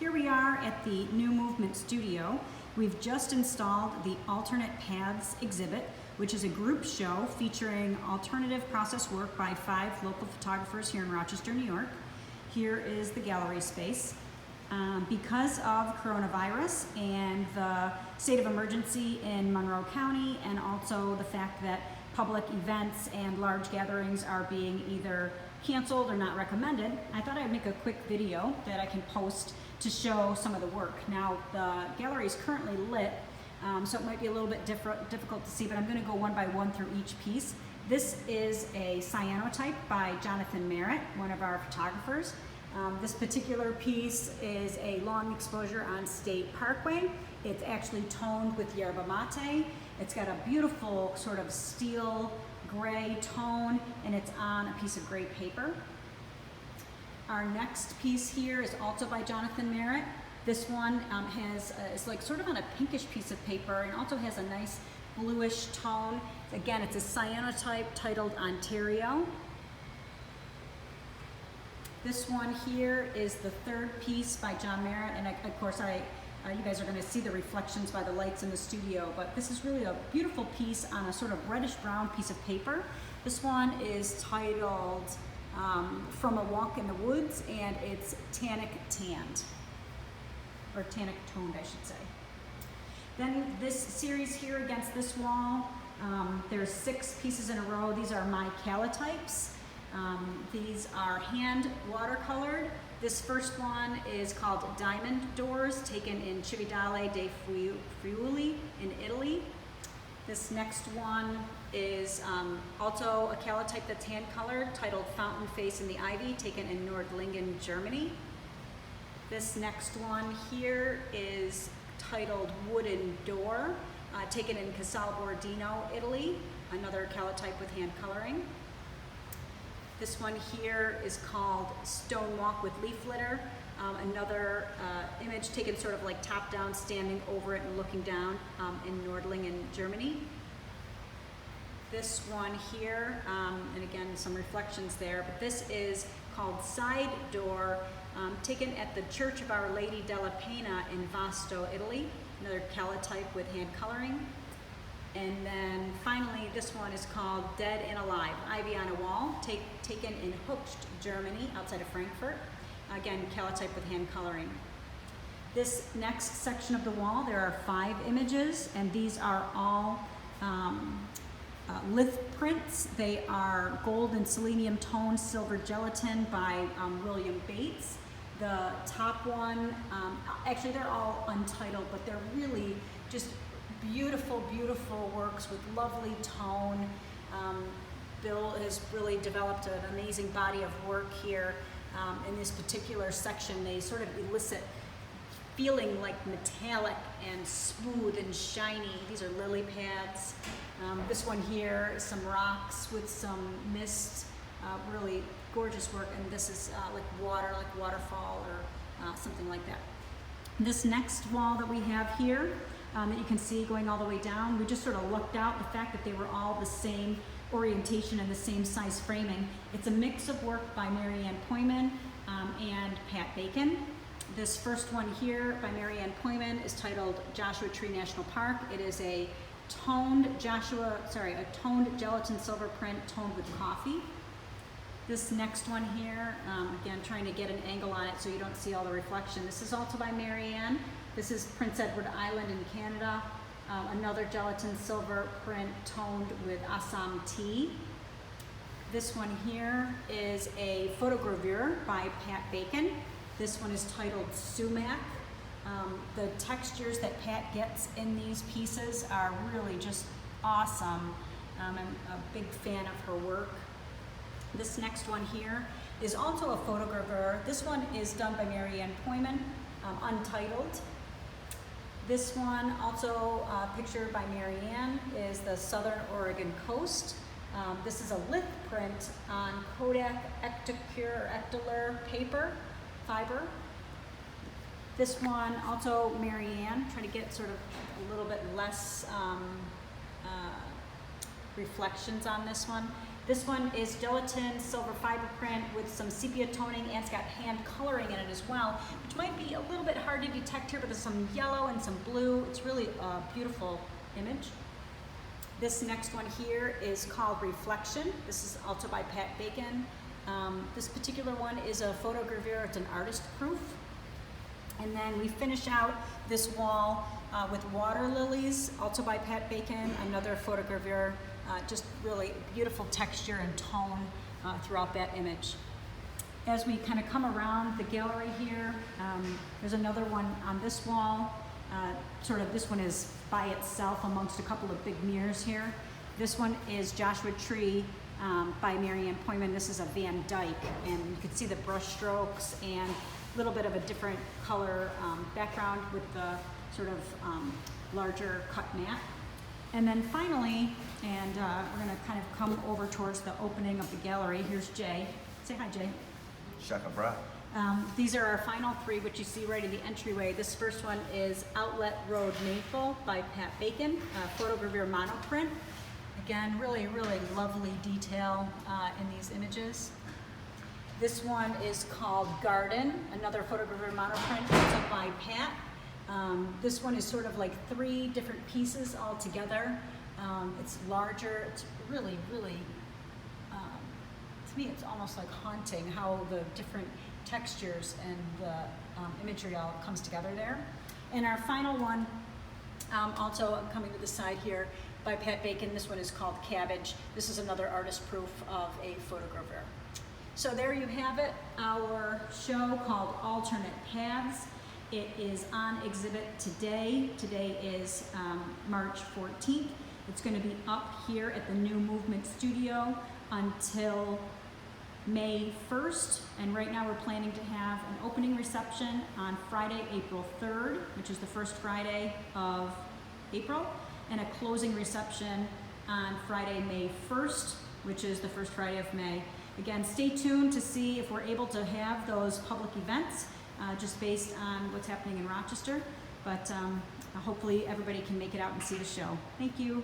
Here we are at the New Movement Studio. We've just installed the Alternate Paths exhibit, which is a group show featuring alternative process work by 5 local photographers here in Rochester, New York. Here is the gallery space. Because of coronavirus and the state of emergency in Monroe County, and also the fact that public events and large gatherings are being either canceled or not recommended, I thought I'd make a quick video that I can post to show some of the work. Now, the gallery is currently lit, so it might be a little bit difficult to see, but I'm going to go one by one through each piece. This is a cyanotype by Jon Merritt, one of our photographers. This particular piece is a long exposure on State Parkway. It's actually toned with yerba mate. It's got a beautiful sort of steel gray tone, and it's on a piece of gray paper. Our next piece here is also by Jon Merritt. This one is like sort of on a pinkish piece of paper and also has a nice bluish tone. Again, it's a cyanotype titled Ontario. This one here is the third piece by Jon Merritt, and of course you guys are going to see the reflections by the lights in the studio, but this is really a beautiful piece on a sort of reddish brown piece of paper. This one is titled From a Walk in the Woods, and it's tannic tanned, or tannic toned, I should say. Then this series here against this wall, there's 6 pieces in a row. These are my kallitypes. These are hand watercolored. This first one is called Diamond Doors, taken in Cividale dei Friuli in Italy. This next one is also a kallitype that's hand colored, titled Fountain Face in the Ivy, taken in Nordlingen, Germany. This next one here is titled Wooden Door, taken in Casal Bordino, Italy, another kallitype with hand coloring. This one here is called Stone Walk with Leaf Litter, another image taken sort of like top down, standing over it and looking down in Nordlingen, Germany. This one here, and again some reflections there, but this is called Side Door, taken at the Church of Our Lady della Pena in Vasto, Italy, another kallitype with hand coloring. And then finally, this one is called Dead and Alive, Ivy on a Wall, taken in Hochst, Germany, outside of Frankfurt. Again, kallitype with hand coloring. This next section of the wall, there are 5 images, and these are all lith prints. They are gold and selenium toned silver gelatin by William Bates. The top one, actually they're all untitled, but they're really just beautiful, beautiful works with lovely tone. Bill has really developed an amazing body of work here. In this particular section, they sort of elicit feeling like metallic and smooth and shiny. These are lily pads. This one here is some rocks with some mist, really gorgeous work, and this is like water, like waterfall or something like that. This next wall that we have here, that you can see going all the way down, we just sort of lucked out the fact that they were all the same orientation and the same size framing. It's a mix of work by Marianne Pojman and Pat Bacon. This first one here by Marianne Pojman is titled Joshua Tree National Park. It is a toned gelatin silver print toned with coffee. This next one here, again, trying to get an angle on it so you don't see all the reflection. This is also by Marianne. This is Prince Edward Island in Canada. Another gelatin silver print toned with Assam tea. This one here is a photogravure by Pat Bacon. This one is titled Sumac. The textures that Pat gets in these pieces are really just awesome. I'm a big fan of her work. This next one here is also a photogravure. This one is done by Marianne Pojman, Untitled. This one, also pictured by Marianne, is the Southern Oregon coast. This is a lith print on Kodak Ectalar paper, fiber. This one, also Marianne, trying to get sort of a little bit less reflections on this one. This one is gelatin silver fiber print with some sepia toning, and it's got hand coloring in it as well, which might be a little bit hard to detect here, but there's some yellow and some blue. It's really a beautiful image. This next one here is called Reflection. This is also by Pat Bacon. This particular one is a photogravure. It's an artist proof. And then we finish out this wall with Water Lilies, also by Pat Bacon, another photogravure. Just really beautiful texture and tone throughout that image. As we kind of come around the gallery here, there's another one on this wall. This one is by itself amongst a couple of big mirrors here. This one is Joshua Tree by Marianne Pojman. This is a Van Dyke, and you can see the brush strokes and a little bit of a different color background with the sort of larger cut mat. And then finally, and we're gonna kind of come over towards the opening of the gallery. Here's Jay. Say hi, Jay. Shaka bra. These are our final three, which you see right in the entryway. This first one is Outlet Road Maple by Pat Bacon, photogravure monoprint. Again, really, really lovely detail in these images. This one is called Garden, another photogravure monoprint, also by Pat. This one is sort of like 3 different pieces all together. It's larger, it's really, really, to me it's almost like haunting how the different textures and the imagery all comes together there. And our final one, also coming to the side here, by Pat Bacon. This one is called Cabbage. This is another artist proof of a photogravure. So there you have it, our show called Alternate Paths. It is on exhibit today. Today is March 14th. It's going to be up here at the New Movement Studio until May 1st, and right now we're planning to have an opening reception on Friday, April 3rd, which is the first Friday of April, and a closing reception on Friday, May 1st, which is the first Friday of May. Again, stay tuned to see if we're able to have those public events, just based on what's happening in Rochester, but hopefully everybody can make it out and see the show. Thank you.